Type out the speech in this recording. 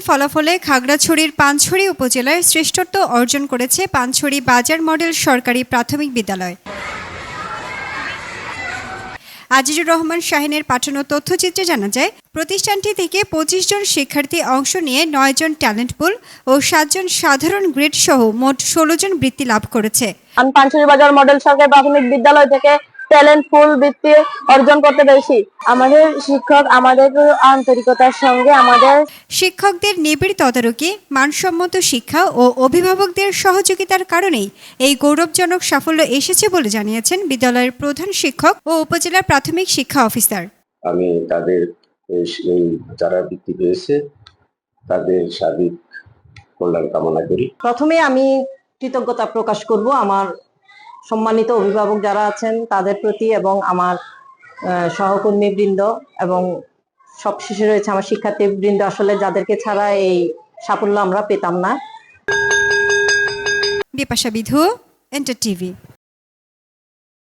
ফলাফলে খাগড়াছড়ির পানছড়ি উপজেলায় শ্রেষ্ঠত্ব অর্জন করেছে পানছড়ি বাজার মডেল সরকারি প্রাথমিক বিদ্যালয়। আজিজুর রহমান শাহিনের পাঠানো তথ্যচিত্রে জানা যায়, প্রতিষ্ঠানটি থেকে ২৫ জন শিক্ষার্থী অংশ নিয়ে ৯ জন ট্যালেন্ট পুল ও ৭ জন সাধারণ গ্রেড সহ মোট ১৬ জন বৃত্তি লাভ করেছে। আমি পানছড়ি বাজার মডেল সরকারি প্রাথমিক বিদ্যালয় থেকে ট্যালেন্ট পুল বৃত্তি অর্জন করতে পেরেছি। আমাদের শিক্ষক আমাদের আন্তরিকতার সঙ্গে শিক্ষকদের নিবিড় তদারকি, মানসম্মত শিক্ষা ও অভিভাবকদের সহযোগিতার কারণেই এই গৌরবজনক সাফল্য এসেছে বলে জানিয়েছেন বিদ্যালয়ের প্রধান শিক্ষক ও উপজেলা প্রাথমিক শিক্ষা অফিসার। আমি তাদের এই যারা বৃত্তি পেয়েছে তাদের সার্বিক কল্যাণ কামনা করি। প্রথমে আমি কৃতজ্ঞতা প্রকাশ করব আমার সম্মানিত অভিভাবক যারা আছেন তাদের প্রতি এবং আমার সহকর্মী বৃন্দ এবং সবশেষে রয়েছে আমার শিক্ষার্থী বৃন্দ, আসলে যাদেরকে ছাড়া এই সাফল্য আমরা পেতাম না। বিপাশা বিধু, এন্টার টিভি।